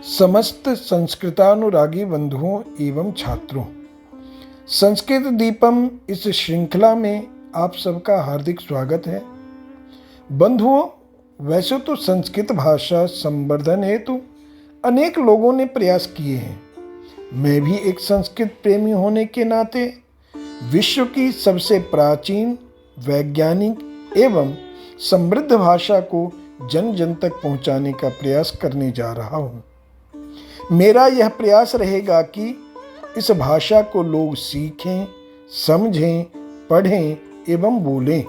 समस्त संस्कृतानुरागी बंधुओं एवं छात्रों, संस्कृत दीपम इस श्रृंखला में आप सबका हार्दिक स्वागत है। बंधुओं, वैसे तो संस्कृत भाषा संवर्धन हेतु अनेक लोगों ने प्रयास किए हैं। मैं भी एक संस्कृत प्रेमी होने के नाते विश्व की सबसे प्राचीन, वैज्ञानिक एवं समृद्ध भाषा को जन जन तक पहुंचाने का प्रयास करने जा रहा हूं। मेरा यह प्रयास रहेगा कि इस भाषा को लोग सीखें, समझें, पढ़ें एवं बोलें।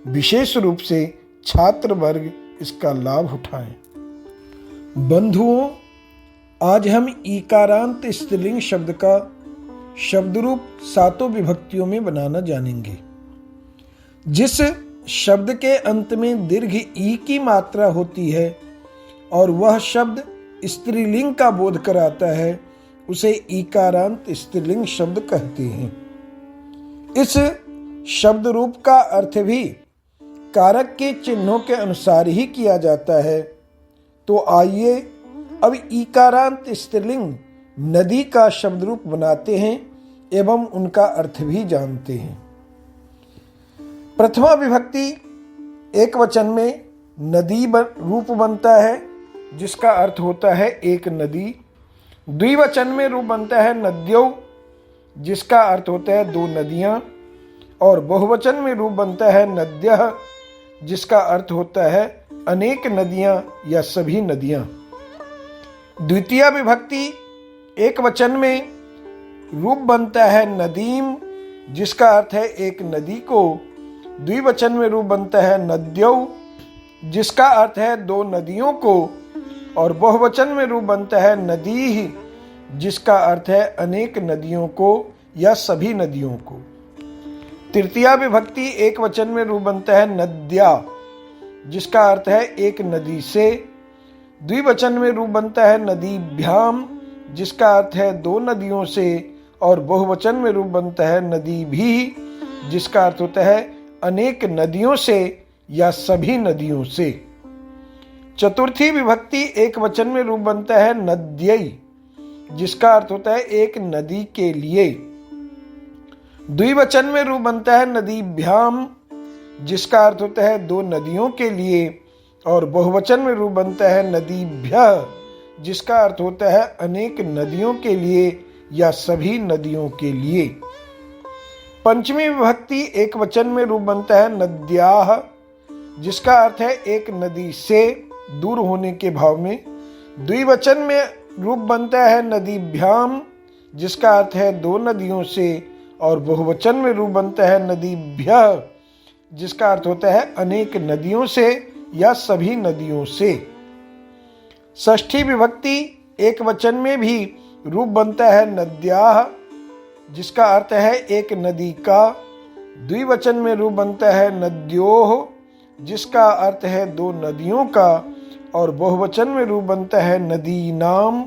विशेष रूप से छात्र वर्ग इसका लाभ उठाएं। बंधुओं, आज हम ईकारांत स्त्रीलिंग शब्द का शब्द रूप 7 विभक्तियों में बनाना जानेंगे। जिस शब्द के अंत में दीर्घ ई की मात्रा होती है और वह शब्द स्त्रीलिंग का बोध कराता है, उसे ईकारांत स्त्रीलिंग शब्द कहते हैं। इस शब्द रूप का अर्थ भी कारक के चिन्हों के अनुसार ही किया जाता है। तो आइए अब ईकारांत स्त्रीलिंग नदी का शब्द रूप बनाते हैं एवं उनका अर्थ भी जानते हैं। प्रथमा विभक्ति एक वचन में नदी रूप बनता है, जिसका अर्थ होता है एक नदी। द्विवचन में रूप बनता है नद्यों, जिसका अर्थ होता है 2 नदियां। और बहुवचन में रूप बनता है नद्यः, जिसका अर्थ होता है अनेक नदियां या सभी नदियां। द्वितीय विभक्ति एक वचन में रूप बनता है नदीम, जिसका अर्थ है एक नदी को। द्विवचन में रूप बनता है नद्यौ, जिसका अर्थ है 2 नदियों को। और बहुवचन में रूप बनता है नदीः, जिसका अर्थ है अनेक नदियों को या सभी नदियों को। तृतीया विभक्ति एक वचन में रूप बनता है नद्या, जिसका अर्थ है एक नदी से। द्विवचन में रूप बनता है नदीभ्याम, जिसका अर्थ है 2 नदियों से। और बहुवचन में रूप बनता है नदीभिः, जिसका अर्थ होता है अनेक नदियों से या सभी नदियों से। चतुर्थी विभक्ति एक वचन में रूप बनता है नद्यै, जिसका अर्थ होता है एक नदी के लिए। द्विवचन में रूप बनता है नदीभ्याम, जिसका अर्थ होता है 2 नदियों के लिए। और बहुवचन में रूप बनता है नदीभ्यः, जिसका अर्थ होता है अनेक नदियों के लिए या सभी नदियों के लिए। पंचमी विभक्ति एक वचन में रूप बनता है नद्याः, जिसका अर्थ है एक नदी से दूर होने के भाव में। द्विवचन में रूप बनता है नदीभ्याम, जिसका अर्थ है 2 नदियों से। और बहुवचन में रूप बनता है नदीभ्यः, जिसका अर्थ होता है अनेक नदियों से या सभी नदियों से। षष्ठी विभक्ति एक वचन में भी रूप बनता है नद्याः, जिसका अर्थ है एक नदी का। द्विवचन में रूप बनता है नद्योः, जिसका अर्थ है 2 नदियों का। और बहुवचन में रूप बनता है नदीनाम,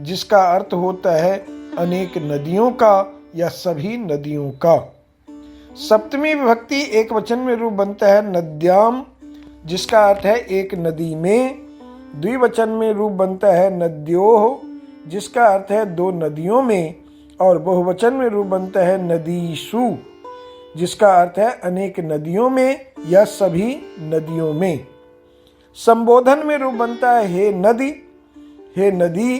जिसका अर्थ होता है अनेक नदियों का या सभी नदियों का। सप्तमी विभक्ति एक वचन में रूप बनता है नद्याम, जिसका अर्थ है एक नदी में। द्विवचन में रूप बनता है नद्योः, जिसका अर्थ है 2 नदियों में। और बहुवचन में रूप बनता है नदीषु, जिसका अर्थ है अनेक नदियों में या सभी नदियों में। संबोधन में रूप बनता है हे नदी, हे नदी,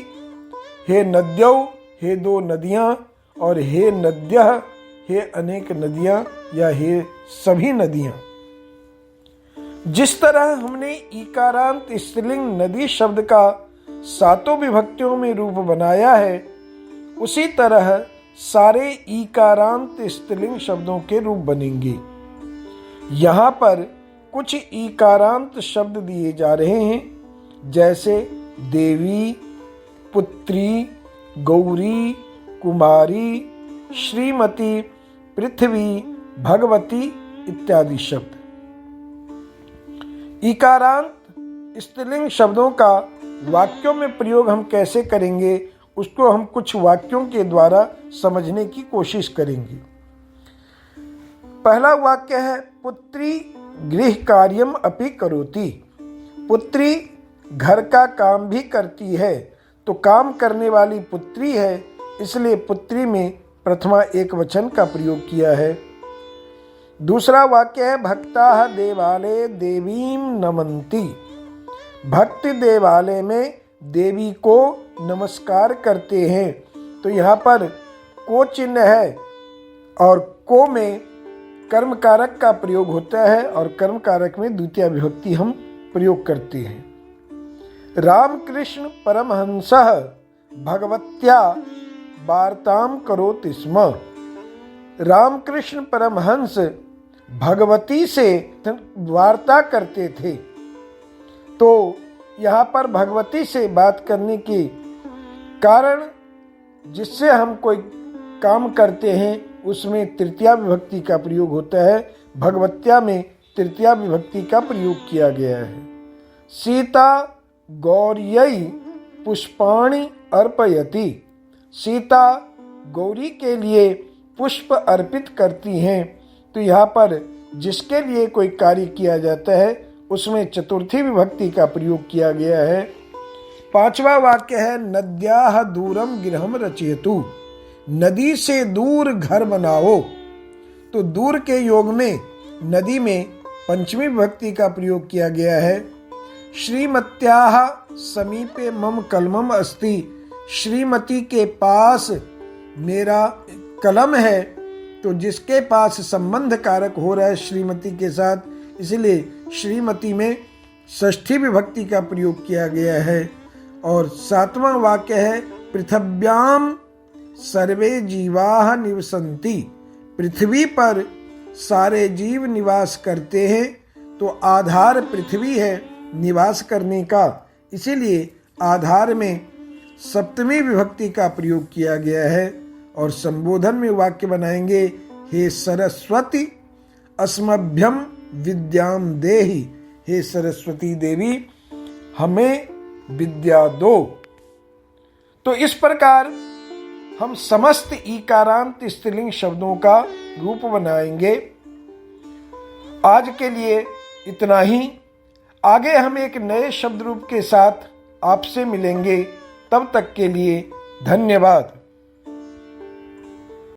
हे नद्यौ, हे 2 नदियां। और हे नद्यः, हे अनेक नदियां या हे सभी नदियां। जिस तरह हमने ईकारांत स्त्रीलिंग नदी शब्द का 7 विभक्तियों में रूप बनाया है, उसी तरह सारे ईकारांत स्त्रीलिंग शब्दों के रूप बनेंगे। यहाँ पर कुछ ईकारांत शब्द दिए जा रहे हैं, जैसे देवी, पुत्री, गौरी, कुमारी, श्रीमती, पृथ्वी, भगवती इत्यादि शब्द। ईकारांत स्त्रीलिंग शब्दों का वाक्यों में प्रयोग हम कैसे करेंगे, उसको हम कुछ वाक्यों के द्वारा समझने की कोशिश करेंगे। पहला वाक्य है पुत्री गृह कार्यम अपि करोति। पुत्री घर का काम भी करती है तो काम करने वाली पुत्री है, इसलिए पुत्री में प्रथमा एक वचन का प्रयोग किया है। दूसरा वाक्य है भक्ता देवालय देवीम नमन्ति। भक्त देवालय में देवी को नमस्कार करते हैं। तो यहाँ पर को चिन्ह है और को में कर्म कारक का प्रयोग होता है और कर्म कारक में द्वितीय विभक्ति हम प्रयोग करते हैं। रामकृष्ण परमहंसः भगवत्या वार्ताम करोति स्म। रामकृष्ण परमहंस भगवती से वार्ता करते थे। तो यहाँ पर भगवती से बात करने के कारण जिससे हम कोई काम करते हैं उसमें तृतीया विभक्ति का प्रयोग होता है। भगवत्या में तृतीया विभक्ति का प्रयोग किया गया है। सीता गौर्यै पुष्पाणि अर्पयति। सीता गौरी के लिए पुष्प अर्पित करती हैं। तो यहाँ पर जिसके लिए कोई कार्य किया जाता है उसमें चतुर्थी विभक्ति का प्रयोग किया गया है। पांचवा वाक्य है नद्याः दूरम गृहम रचयतु। नदी से दूर घर बनाओ। तो दूर के योग में नदी में पंचमी विभक्ति का प्रयोग किया गया है। श्रीमत्याः समीपे मम कलमम अस्ति। श्रीमती के पास मेरा कलम है। तो जिसके पास संबंध कारक हो रहा है श्रीमती के साथ, इसलिए श्रीमती में षष्ठी विभक्ति का प्रयोग किया गया है। और सातवां वाक्य है पृथिव्याम सर्वे जीवाः निवसन्ति। पृथ्वी पर सारे जीव निवास करते हैं। तो आधार पृथ्वी है निवास करने का, इसीलिए आधार में सप्तमी विभक्ति का प्रयोग किया गया है। और संबोधन में वाक्य बनाएंगे हे सरस्वती अस्मभ्यम विद्याम देहि। हे सरस्वती देवी हमें विद्या दो। तो इस प्रकार हम समस्त ईकारांत स्त्रीलिंग शब्दों का रूप बनाएंगे। आज के लिए इतना ही। आगे हम एक नए शब्द रूप के साथ आपसे मिलेंगे। तब तक के लिए धन्यवाद।